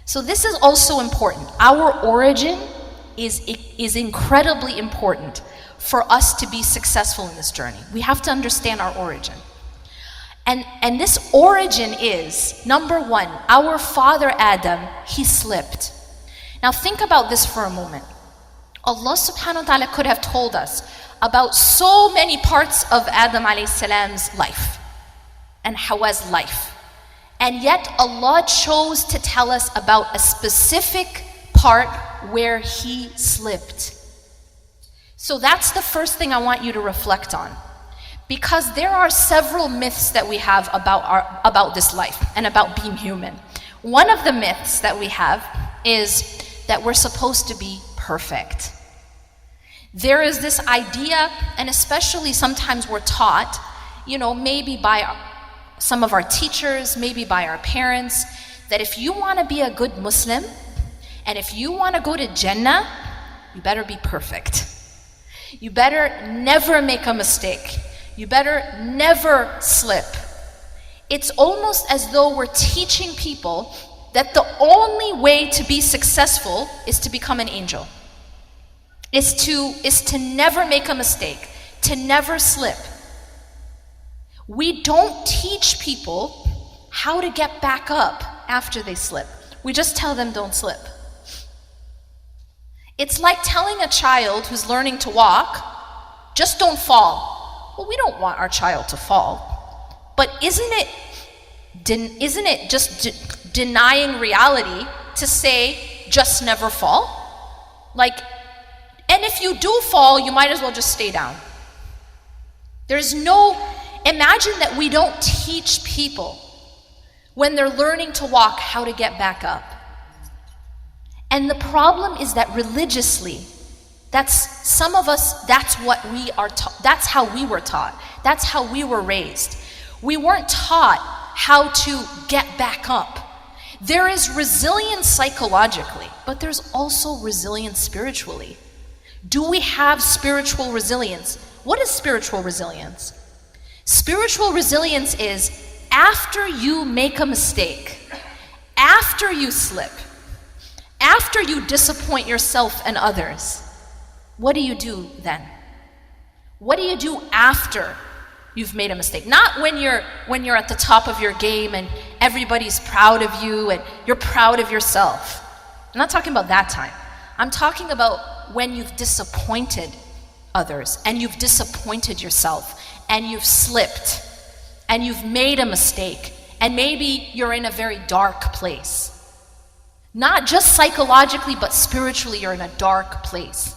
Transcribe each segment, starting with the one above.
So this is also important. Our origin is incredibly important for us to be successful in this journey. We have to understand our origin. And this origin is, number one, our father Adam, he slipped. Now think about this for a moment. Allah subhanahu wa ta'ala could have told us about so many parts of Adam alayhi salam's life and Hawa's life. And yet Allah chose to tell us about a specific part where he slipped. So that's the first thing I want you to reflect on. Because there are several myths that we have about this life and about being human. One of the myths that we have is that we're supposed to be perfect. There is this idea, and especially sometimes we're taught, maybe by some of our teachers, maybe by our parents, that if you want to be a good Muslim, and if you want to go to Jannah, you better be perfect. You better never make a mistake. You better never slip. It's almost as though we're teaching people that the only way to be successful is to become an angel. Is to never make a mistake, to never slip. We don't teach people how to get back up after they slip. We just tell them don't slip. It's like telling a child who's learning to walk, just don't fall. Well, we don't want our child to fall. But isn't it just denying reality to say, just never fall? And if you do fall, you might as well just stay down. Imagine that we don't teach people when they're learning to walk how to get back up. And the problem is that religiously, some of us, that's what we are taught. That's how we were taught. That's how we were raised. We weren't taught how to get back up. There is resilience psychologically, but there's also resilience spiritually. Do we have spiritual resilience? What is spiritual resilience? Spiritual resilience is after you make a mistake, after you slip, after you disappoint yourself and others, what do you do then? What do you do after you've made a mistake? Not when you're at the top of your game and everybody's proud of you and you're proud of yourself. I'm not talking about that time. I'm talking about when you've disappointed others and you've disappointed yourself and you've slipped and you've made a mistake and maybe you're in a very dark place. Not just psychologically, but spiritually you're in a dark place.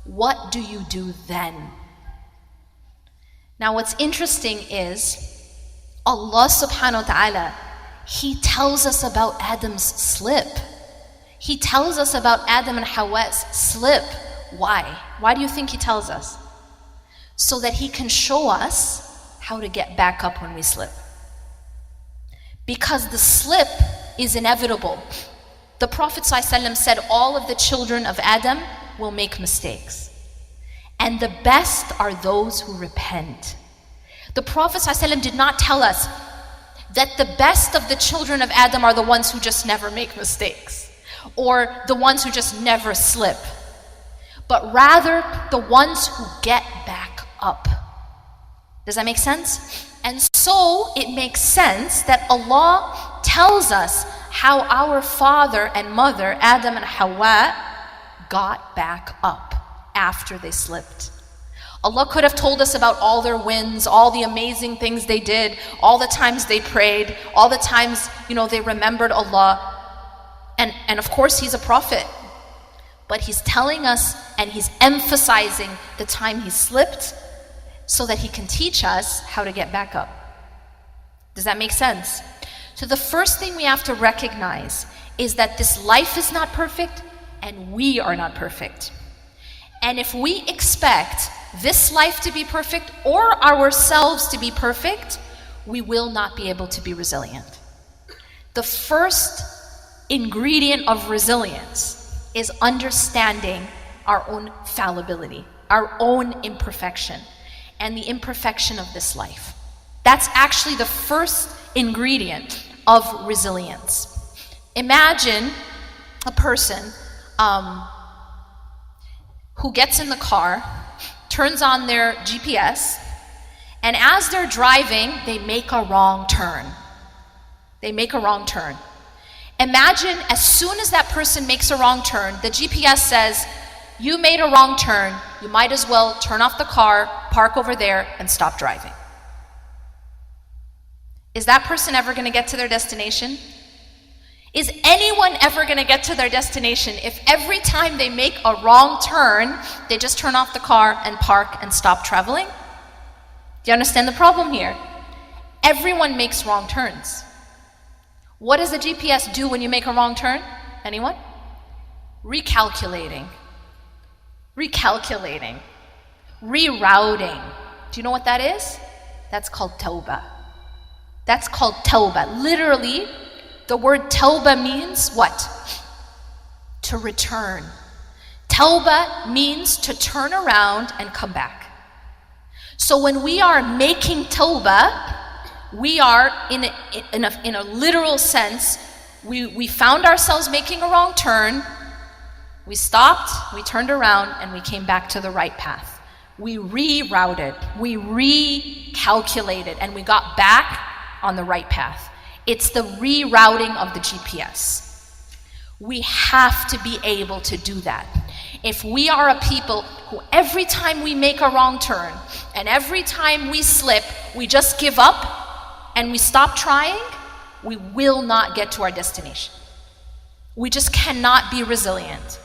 What do you do then? Now what's interesting is Allah subhanahu wa ta'ala, He tells us about Adam's slip. He tells us about Adam and Hawa's slip. Why? Why do you think He tells us? So that He can show us how to get back up when we slip. Because the slip is inevitable. The Prophet ﷺ said all of the children of Adam will make mistakes. And the best are those who repent. The Prophet ﷺ did not tell us that the best of the children of Adam are the ones who just never make mistakes, or the ones who just never slip, but rather the ones who get back up. Does that make sense? And so it makes sense that Allah tells us how our father and mother, Adam and Hawa, got back up after they slipped. Allah could have told us about all their wins, all the amazing things they did, all the times they prayed, all the times, they remembered Allah. And of course, He's a prophet. But He's telling us and He's emphasizing the time He slipped so that He can teach us how to get back up. Does that make sense? So the first thing we have to recognize is that this life is not perfect and we are not perfect. And if we expect this life to be perfect or ourselves to be perfect, we will not be able to be resilient. The first ingredient of resilience is understanding our own fallibility, our own imperfection, and the imperfection of this life. That's actually the first ingredient of resilience. Imagine a person who gets in the car, turns on their GPS, and as they're driving, they make a wrong turn. They make a wrong turn. Imagine as soon as that person makes a wrong turn, the GPS says, you made a wrong turn, you might as well turn off the car, park over there, and stop driving. Is that person ever going to get to their destination? Is anyone ever going to get to their destination if every time they make a wrong turn, they just turn off the car and park and stop traveling? Do you understand the problem here? Everyone makes wrong turns. What does the GPS do when you make a wrong turn? Anyone? Recalculating. Rerouting. Do you know what that is? That's called tawbah. That's called tawbah. Literally, the word tawbah means what? To return. Tawbah means to turn around and come back. So when we are making tawbah, we are in a literal sense, we found ourselves making a wrong turn, we stopped, we turned around, and we came back to the right path. We rerouted, we recalculated, and we got back on the right path. It's the rerouting of the GPS. We have to be able to do that. If we are a people who every time we make a wrong turn and every time we slip, we just give up and we stop trying, we will not get to our destination. We just cannot be resilient.